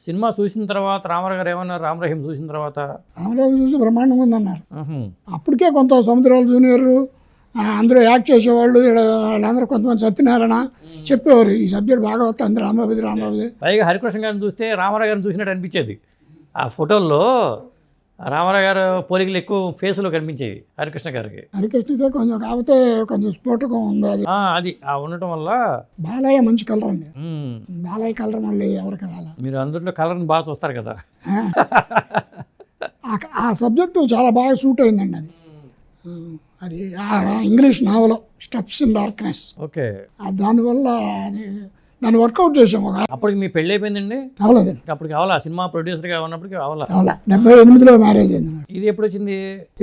Cinema చూసిన తర్వాత రామారావు గారు ఏమన్నారు? రామరహీం చూసిన తర్వాత రామారావు చూసి బ్రహ్మాండంగా ఉందన్నారు. అప్పటికే కొంత సముద్రాల జూనియర్ అందరూ యాక్ట్ చేసేవాళ్ళు, వాళ్ళందరూ కొంతమంది సత్యనారాయణ చెప్పేవారు ఈ సబ్జెక్ట్ బాగా వస్తుంది రామావతి. పైగా హరికృష్ణ గారిని చూస్తే రామారావు గారిని చూసినట్టు అనిపించేది. ఆ ఫోటోల్లో రామారావు గారు పోలికలు ఎక్కువ ఫేస్లో కనిపించేవి హరికృష్ణకి కొంచెం కాకపోతే కొంచెం స్ఫోటకం ఉంది అది ఉండటం వల్ల. బాలయ్య మంచి కలర్ అండి, బాలయ్య కలర్ మళ్ళీ ఎవరికి రాలా. మీరు అందరిలో కలర్ని బాగా చూస్తారు కదా. ఆ సబ్జెక్టు చాలా బాగా సూట్ అయిందండి. అది English novel steps in darkness. Okay, దానివల్ల దాన్ని వర్కౌట్ చేసాము. అప్పటికి మీ పెళ్ళి అయిపోయిందండి? అవలేదండి. అప్పటికి అవలా? సినిమా ప్రొడ్యూసర్గా ఉన్నప్పటికీ అవలా? 78లో మ్యారేజ్ అయింది. ఇది ఎప్పుడు వచ్చింది?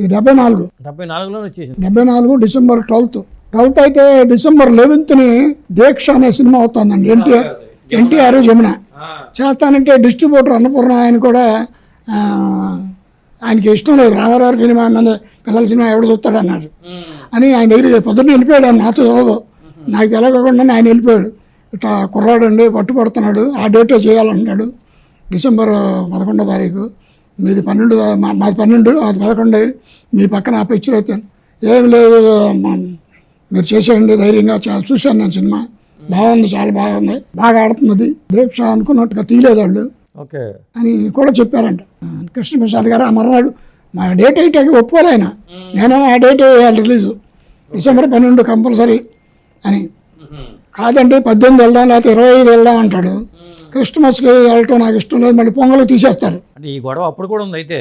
74లో వచ్చేసింది. 74 డిసెంబర్ 12th అయితే డిసెంబర్ 11th దీక్ష అనే సినిమా అవుతుందండి. ఎన్టీఆర్ జమున చేస్తానంటే డిస్ట్రిబ్యూటర్ అన్నపూర్ణ ఆయన కూడా ఆయనకి ఇష్టం లేదు, రామారావు సినిమా మీద పిల్లల సినిమా ఎవడు చూస్తాడు అన్నాడు అని ఆయన దగ్గర పొద్దున్న వెళ్ళిపోయాడు. ఆయన నాతో చదవదు, నాకు తెలియకుండా ఆయన వెళ్ళిపోయాడు. ఇట్లా కుర్రాడు అండి పట్టుపడుతున్నాడు, ఆ డేటే చేయాలంటున్నాడు. డిసెంబర్ 11వ తారీఖు, మీది 12, మాది 12, అది 11. మీ పక్కన ఆ పిక్చర్ అయితే ఏం లేదు, మీరు చేసేయండి ధైర్యంగా. చూశాను నేను సినిమా, బాగుంది, చాలా బాగుంది, బాగా ఆడుతున్నది. దీక్ష అనుకున్నట్టుగా తీయలేదు వాళ్ళు అని కూడా చెప్పారంట కృష్ణప్రసాద్ గారు. ఆ మర్నాడు మా డేట్ అయితే ఒప్పుకోలే ఆయన. నేనేమో ఆ డేట్ వేయాలి రిలీజు, డిసెంబర్ 12 కంపల్సరీ అని. కాదండి 18 వెళ్దాం, లేకపోతే 25 వెళ్దాం అంటాడు. క్రిస్మస్కి వెళ్ళటం నాకు ఇష్టం లేదు, మళ్ళీ పొంగల్ తీసేస్తారు. ఈ గొడవ అప్పుడు కూడా ఉంది అయితే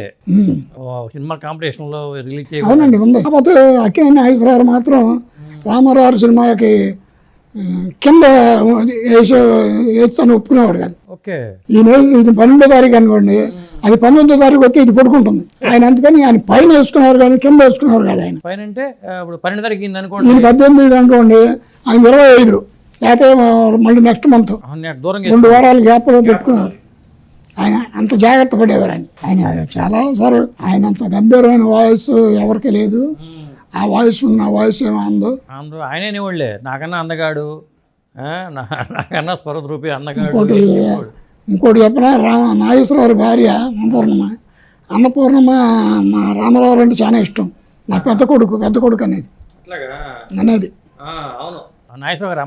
సినిమా కాంపిటీషన్లో రిలీజ్. అవునండి ఉంది. కాకపోతే అక్కినేని నాగేశ్వరరావు మాత్రం రామారావు సినిమాకి కింద వేస్తాను ఒప్పుకునేవాడు కాదు. ఇది 12వ తారీఖు అనుకోండి, అది 19వ తారీఖు వస్తే ఇది పడుకుంటుంది ఆయన. అందుకని ఆయన పైన వేసుకునేవారు కానీ కింద వేసుకునేవారు కాదు. ఆయన పైన అంటే ఇప్పుడు 12 తారీఖు అనుకోండి, ఇది 18 అనుకోండి, ఆయన 25, లేకపోతే మళ్ళీ నెక్స్ట్ మంత్ 2 వారాలు గ్యాప్లో పెట్టుకున్నారు. ఆయన అంత జాగ్రత్త పడేవారు. ఆయన చాలా సార్ ఆయన అంత గంభీరమైన వాయిస్ ఎవరికి లేదు. ఆ వాయిస్ ఉన్న వాయిస్ ఏమో ఆయనే అనేవాళ్ళే, నాకన్నా అందగాడు, నాకన్నా స్వరూపి అందగాడు. ఇంకోటి చెప్పిన నాగేశ్వరరావు భార్య అన్నపూర్ణమ్మ మా రామారావు అంటే చాలా ఇష్టం. నా పెద్ద కొడుకు అనేది నాగేశ్వరరావు గారు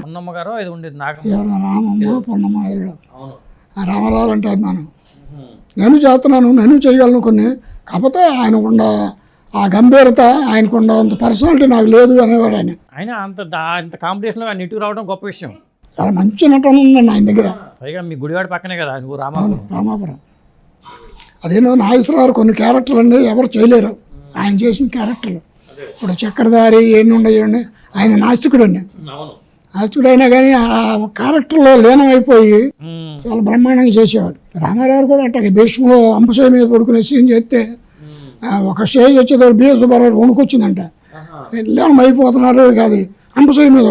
అమ్మమ్మ గారు ఇది ఉండేది. రామమ్మ పూర్ణమ్మ రామారావు అంటే అభిమానం. నేను చేస్తున్నాను, నేను చేయగలను కొన్ని. కాకపోతే ఆయనకుండా ఆ గంభీరత, ఆయనకుండా అంత పర్సనాలిటీ నాకు లేదు అనేవారు ఆయన. అంత కాంపిటీషన్లో ఆయన ఇటుకు రావడం గొప్ప విషయం. చాలా మంచి నటన ఉందండి ఆయన దగ్గర. పైగా మీ గుడివాడ పక్కనే కదా రామాపురం. అదేనో నాగేశ్వరరావు కొన్ని క్యారెక్టర్లు అండి ఎవరు చేయలేరు ఆయన చేసిన క్యారెక్టర్లు. ఇప్పుడు చక్రధారి ఎన్ని ఉండేయండి, ఆయన నాస్తికుడు అండి. నాస్తికుడు అయినా కానీ ఆ క్యారెక్టర్లో లీనమైపోయి చాలా బ్రహ్మాండంగా చేసేవాడు. రామారావు కూడా అట్లా భీష్మలో అంపశయ మీద పడుకునే సీన్ చేస్తే ఒక స్టేజ్ వచ్చేటప్పుడు బిఎస్ సుబ్బారావు వణుకొచ్చిందంట. లీనమైపోతున్నారు కాదు, అంపశయ మీద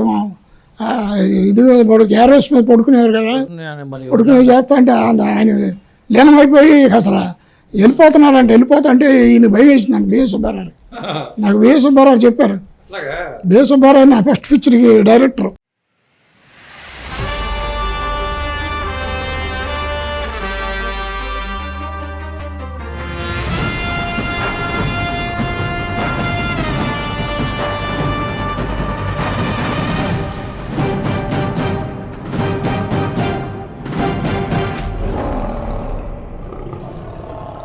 ఇది గ్యారేజ్ మీద పడుకునేవారు కదా, పడుకునే చేస్తా అంటే ఆయన లీనమైపోయి అసలు వెళ్ళిపోతా అంటే ఈయన భయం వేసిందంట బిఎస్ సుబ్బారావు. నాకు బిఎస్ సుబ్బారావు చెప్పారు, బిఎస్ సుబ్బారావు నా ఫస్ట్ పిక్చర్కి డైరెక్టర్.